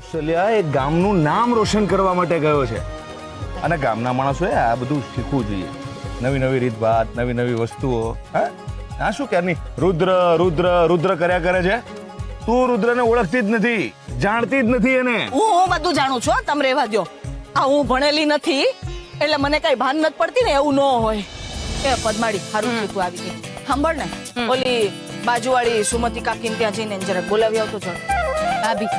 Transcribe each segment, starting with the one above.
કૌશલ્યા એક ગામનું નામ રોશન કરવા માટે ગયો છે અને ગામના માણસોએ આ બધું શીખવું જોઈએ. નવી નવી રીતભાત, નવી નવી વસ્તુઓ. હા, આ શું ક્યારની રુદ્ર રુદ્ર રુદ્ર કર્યા કરે છે? તું રુદ્રને ઓળખતી જ નથી, જાણતી જ નથી એને. હું બધું જાણું છું, તમે રહેવા દો. આ હું ભણેલી નથી એટલે મને કઈ ભાન નથી પડતી ને, એવું ન હોય. એ પદ્માડી, હારું થયું તું આવી ગઈ. સાંભળ ને, ઓલી બાજુવાળી સુમતિ કાકીને ત્યાં જઈને જરાક બોલાવી આવતો છો. ભાભી,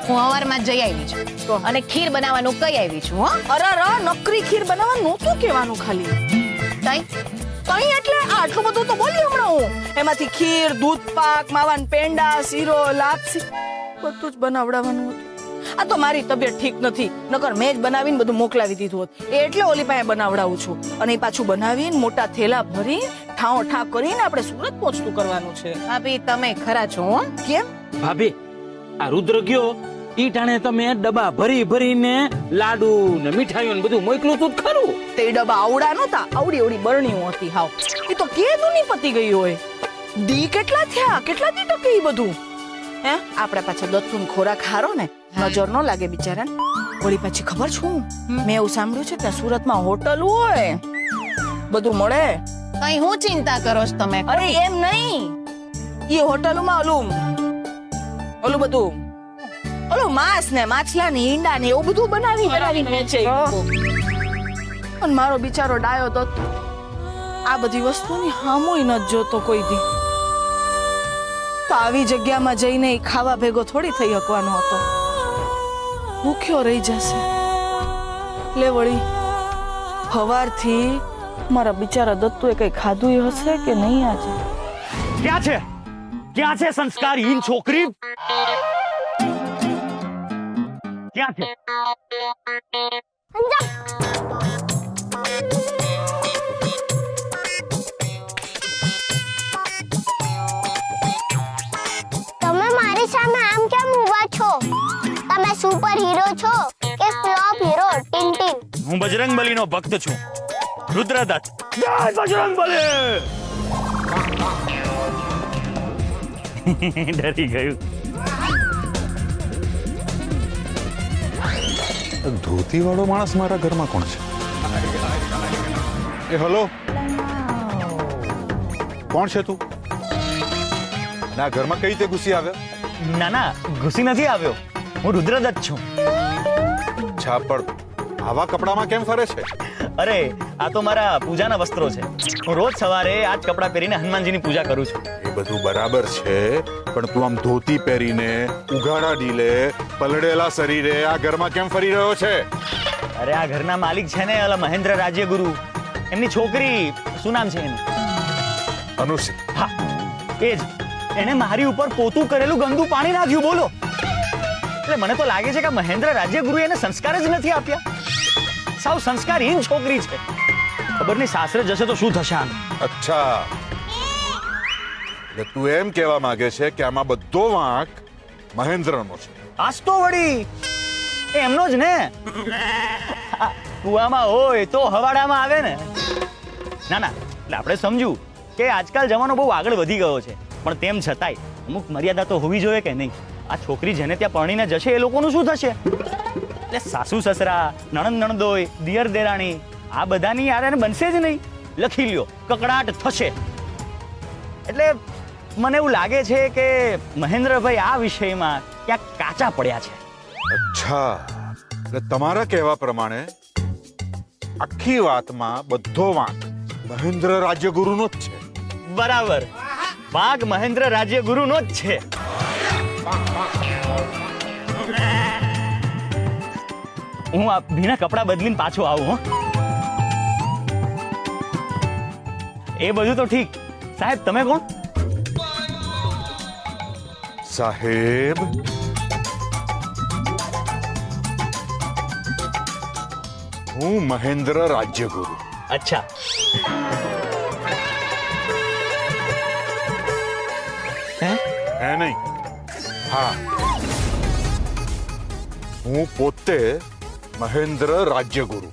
હું સવારમાં જ જઈ આવી છું અને ખીર બનાવવાનું કઈ આવી છું. હો, અરે નકરી ખીર બનાવવા નહોતું કહેવાનું ખાલી. તઈ કઈ એટલે આટલું બધું તો બોલી હમણાં હું. એમાંથી ખીર, દૂધ પાક, માવાન પેંડા, શીરો, લાપસી બધું જ બનાવડાવવાનું હતું. આ તો મારી તબિયત ઠીક નથી, નકર મેં જ બનાવીને બધું મોકલાવી દીધું હોત. એટલે ઓલી પાસે બનાવડાવું છું. અને એ પાછું બનાવીને મોટા થેલા ભરી ઠાવ ઠાવ કરીને આપણે સુરત પહોંચતું કરવાનું છે. ભાભી, તમે ખરા છો. હો, કેમ ભાભી, આ રુદ્ર ગયો ઈ ટાણે તમે ડબ્બા ભરી ભરીને લાડુ ને મીઠાઈઓ ને બધું મોકલું તું ખરું. તે ડબ્બા આવડા નહોતા, આવડી આવડી બરણીઓ હતી. હાવ એ તો કેદું ની પતી ગઈ હોય. દી કેટલા થયા, કેટલા દી ટકે ઈ બધું. હે, આપણે પાછા દત્તુન ખોરાક હારો ને, નજર ન લાગે બિચારાને. વળી પાછી ખબર છું, મેં એવું સાંભળ્યું છે કે સુરતમાં હોટલ હોય, બધું મળે. કઈ હું ચિંતા કરો છો તમે? અરે એમ નહીં, એ હોટલોમાં ઓલું બધું ઓલું માંસ ને માછલા ને ઈંડા ને એવું બધું બનાવીને વેચે. અને મારો બિચારો ડાયો દત્તુ આ બધી વસ્તુની હામુય ન જોતો કોઈ દી. તો આવી જગ્યામાં જઈને ઈ ખાવા ભેગો થોડી થઈ શકવાનો હતો, ભૂખ્યો રહી જશે. લે વળી સવારથી મારા બિચારા દત્તુએ કઈ ખાધું હશે કે નહીં આજે? ક્યાં છે, ક્યાં છે સંસ્કારહીન છોકરી? ક્યાં છે? તમે મારી સામે આમ કેમ ઊભા છો? તમે સુપર હીરો છો કે ફ્લોપ હીરો? ટિન હું બજરંગબલીનો ભક્ત છું, રુદ્રદત્ત. જય બજરંગબલી! ડરી ગયું. ધોતી વાળો માણસ મારા ઘરમાં કોણ છે? એ હલો, કોણ છે તું? ના, ઘરમાં કઈ રીતે ઘૂસી આવ્યો? ના ના, ઘૂસી નથી આવ્યો, હું રુદ્રદત્ત છું. અચ્છા, પણ આવા કપડામાં કેમ ફરે છે? અરે, આ તો મારા પૂજાના વસ્ત્રો છે. હું રોજ સવારે આ જ કપડાં પહેરીને હનુમાનજીની પૂજા કરું છું. એ બધું બરાબર છે, પણ તું આમ ધોતી પહેરીને ઉઘાડા ઢીલે પલળેલા શરીરે આ ઘરમાં કેમ ફરી રહ્યો છે? અરે, આ ઘરના માલિક છે ને, ઓલા મહેન્દ્ર રાજ્યગુરુ, એમની છોકરી, શું નામ છે એનું? અનુશ્રી. હા, એ જ. એને મારી ઉપર પોતું કરેલું ગંદુ પાણી નાખ્યું. બોલો, એટલે મને તો લાગે છે કે મહેન્દ્ર રાજ્યગુરુ એને સંસ્કાર જ નથી આપ્યા. સાવ સંસ્કારહીન છોકરી છે. ખબર નહીં સાસરે જશે તો શું થશે આનું. અચ્છા, એટલે તું એમ કહેવા માંગે છે કે આમાં બધો વાંક મહેન્દ્રનો છે? આજ તો વળી એ એમનો જ ને. કુવામાં હોય તો હવાડામાં આવે ને. ના ના, એટલે આપણે સમજ્યું કે આજકાલ જમાનો બહુ આગળ વધી ગયો છે, પણ તેમ છતાંય અમુક મર્યાદા તો હોવી જોઈએ કે નહીં? આ છોકરી જેને ત્યાં પરણીને જશે એ લોકોનું શું થશે? એટલે સાસુ સસરા, નણંદ નણદોય, દિયર દેરાણી, આ બધાની યાર બનશે જ નહીં. લખી લ્યો, કકડાટ થશે. એટલે મને એવું લાગે છે કે મહેન્દ્રભાઈ આ વિષયમાં ક્યાંક કાચા પડ્યા છે. અચ્છા, એટલે તમારા કહેવા પ્રમાણે આખી વાતમાં બધો વાંક મહેન્દ્ર રાજ્યગુરુનો જ છે? બરાબર, વાઘ મહેન્દ્ર રાજ્યગુરુનો જ છે. હું આ ભીના કપડા બદલીને પાછો આવું. હો, એ બધું તો ઠીક. સાહેબ, તમે કોણ? સાહેબ, હું મહેન્દ્ર રાજ્યગુરુ. અચ્છા, હે નહીં, હા, હું પોતે મહેન્દ્ર રાજ્યગુરુ.